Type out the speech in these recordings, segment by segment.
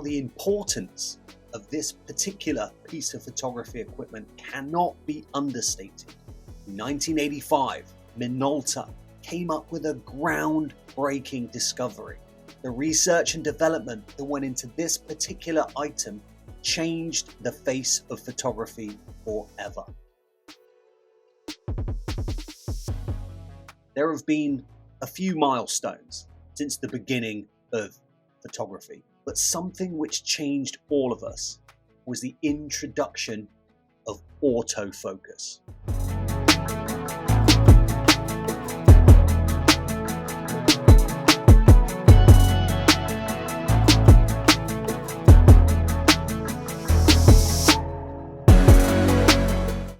the importance of this particular piece of photography equipment cannot be understated. In 1985, Minolta came up with a groundbreaking discovery. The research and development that went into this particular item changed the face of photography forever. There have been a few milestones since the beginning of photography, but something which changed all of us was the introduction of autofocus.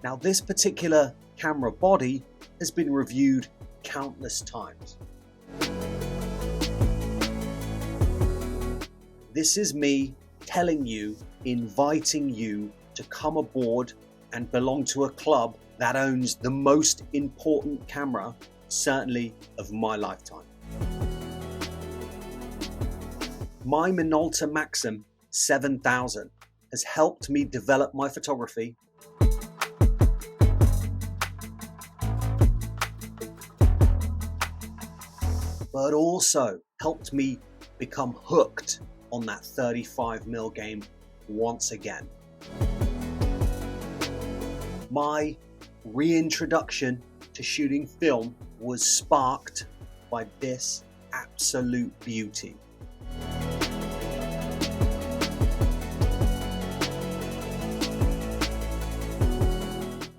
Now, this particular camera body has been reviewed countless times. This is me telling you, inviting you to come aboard and belong to a club that owns the most important camera, certainly of my lifetime. My Minolta Maxxum 7000 has helped me develop my photography, but also helped me become hooked on that 35mm game once again. My reintroduction to shooting film was sparked by this absolute beauty.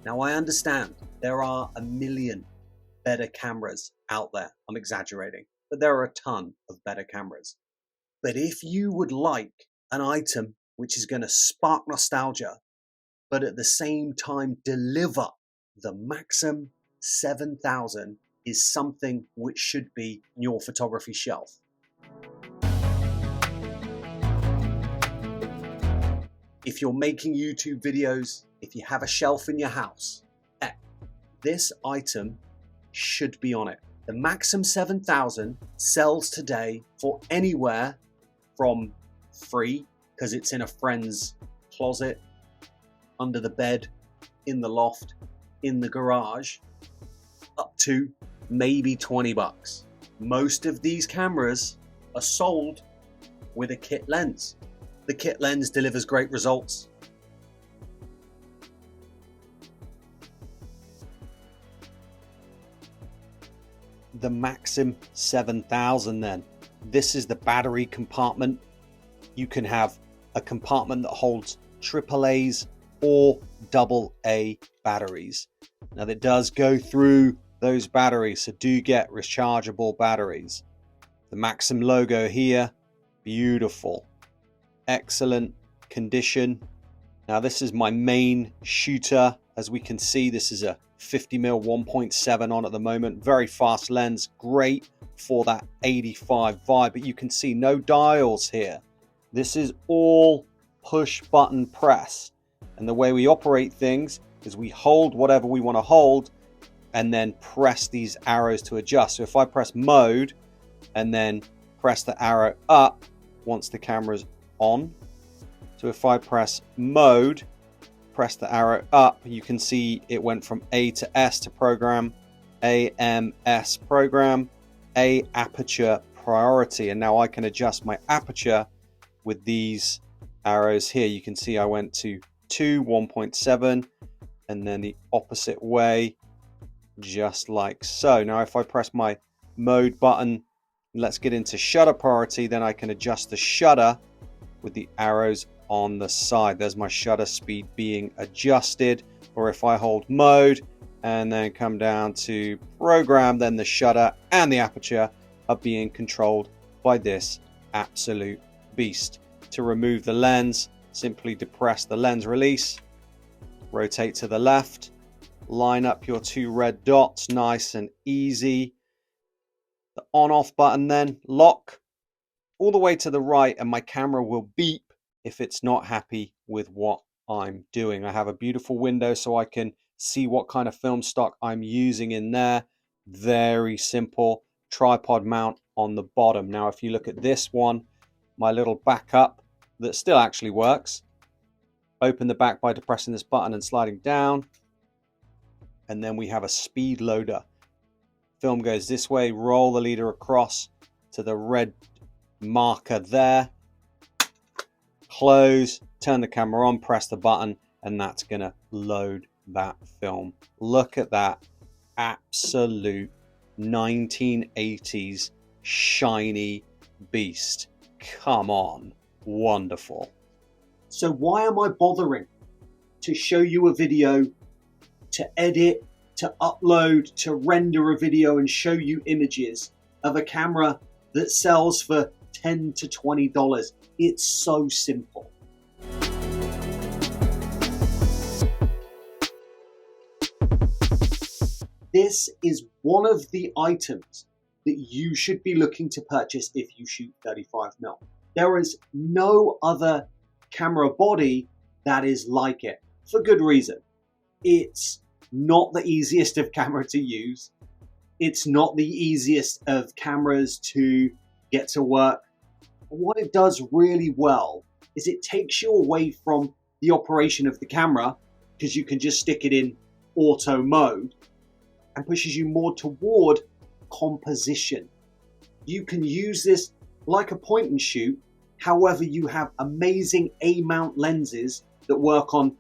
Now, I understand there are a million better cameras out there. I'm exaggerating, but there are a ton of better cameras. But if you would like an item which is going to spark nostalgia, but at the same time deliver, the Maxxum 7000 is something which should be on your photography shelf. If you're making YouTube videos, if you have a shelf in your house, this item should be on it. The Maxxum 7000 sells today for anywhere from free, because it's in a friend's closet, under the bed, in the loft, in the garage, up to maybe 20 bucks. Most of these cameras are sold with a kit lens. The kit lens delivers great results. The Maxxum 7000 then. This is the battery compartment. You can have a compartment that holds AAA's or AA batteries. Now, that does go through those batteries, so do get rechargeable batteries. The Maxxum logo here, beautiful, excellent condition. Now, this is my main shooter. As we can see, this is a 50mm 1.7 on at the moment. Very fast lens, great for that 85 vibe, but you can see no dials here. This is all push button press, and the way we operate things is we hold whatever we want to hold and then press these arrows to adjust. So if I press mode and then press the arrow up once the camera's on, so if I press mode, press the arrow up, you can see it went from A to S to program, AMS program, A aperture priority, and now I can adjust my aperture with these arrows here. You can see I went to 2, 1.7, and then the opposite way, just like so. Now if I press my mode button, let's get into shutter priority, then I can adjust the shutter with the arrows on the side. There's my shutter speed being adjusted. Or if I hold mode and then come down to program, then the shutter and the aperture are being controlled by this absolute beast. To remove the lens, simply depress the lens release, rotate to the left, line up your 2 red dots, nice and easy. The on off button, then lock all the way to the right, and my camera will beep if it's not happy with what I'm doing. I have a beautiful window so I can see what kind of film stock I'm using in there. Very simple. Tripod mount on the bottom. Now if you look at this one, my little backup, that still actually works. Open the back by depressing this button and sliding down. And then we have a speed loader. Film goes this way, roll the leader across to the red marker there. Close, turn the camera on, press the button, and that's going to load that film. Look at that absolute 1980s shiny beast. Come on, wonderful. So why am I bothering to show you a video, to edit, to upload, to render a video and show you images of a camera that sells for $10 to $20? It's so simple. This is one of the items that you should be looking to purchase if you shoot 35mm. There is no other camera body that is like it, for good reason. It's not the easiest of camera to use. It's not the easiest of cameras to get to work. What it does really well is it takes you away from the operation of the camera, because you can just stick it in auto mode, and pushes you more toward composition. You can use this like a point and shoot. However, you have amazing A-mount lenses that work on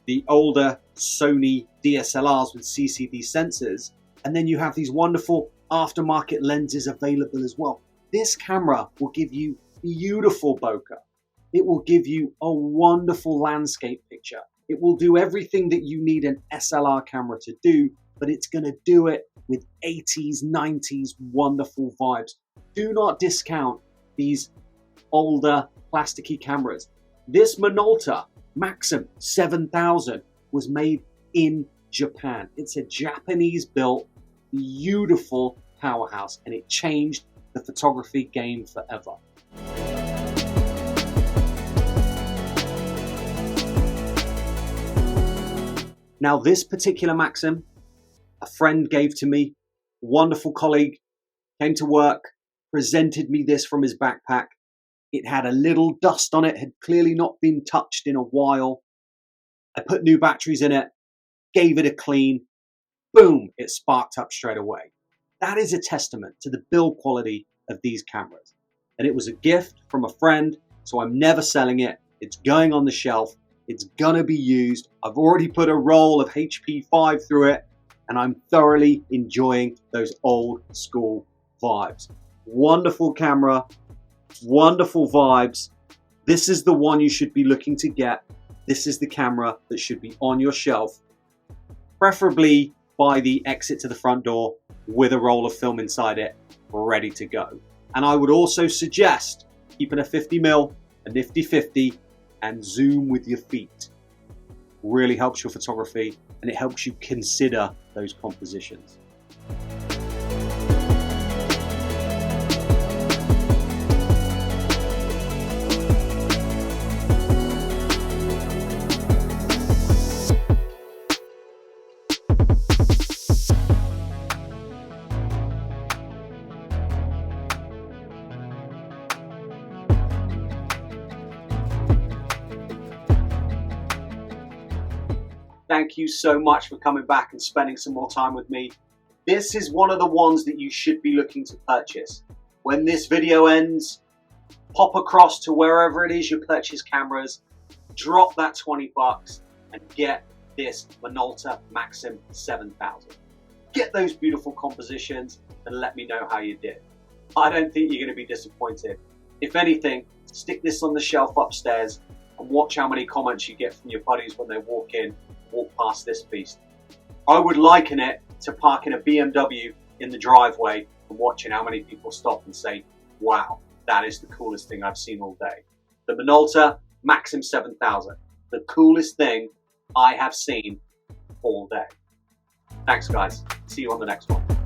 the older Sony DSLRs with CCD sensors. And then you have these wonderful aftermarket lenses available as well. This camera will give you beautiful bokeh. It will give you a wonderful landscape picture. It will do everything that you need an SLR camera to do, but it's going to do it with 80s, 90s wonderful vibes. Do not discount these older plasticky cameras. This Minolta Maxxum 7000 was made in Japan. It's a Japanese built, beautiful powerhouse, and it changed the photography game forever. Now, this particular Maxxum, a friend gave to me, wonderful colleague, came to work, presented me this from his backpack. It had a little dust on it, had clearly not been touched in a while. I put new batteries in it, gave it a clean, boom, it sparked up straight away. That is a testament to the build quality of these cameras. And it was a gift from a friend, so I'm never selling it. It's going on the shelf. It's gonna be used. I've already put a roll of HP5 through it, and I'm thoroughly enjoying those old school vibes. Wonderful camera, wonderful vibes. This is the one you should be looking to get. This is the camera that should be on your shelf, preferably by the exit to the front door with a roll of film inside it, ready to go. And I would also suggest keeping a 50mm, a nifty 50, and zoom with your feet. Really helps your photography, and it helps you consider those compositions. Thank you so much for coming back and spending some more time with me. This is one of the ones that you should be looking to purchase. When this video ends, pop across to wherever it is you purchase cameras, drop that 20 bucks and get this Minolta Maxxum 7000. Get those beautiful compositions and let me know how you did. I don't think you're going to be disappointed. If anything, stick this on the shelf upstairs and watch how many comments you get from your buddies when they walk past this beast. I would liken it to parking a BMW in the driveway and watching how many people stop and say, wow, that is the coolest thing I've seen all day. The Minolta Maxxum 7000, the coolest thing I have seen all day. Thanks guys, see you on the next one.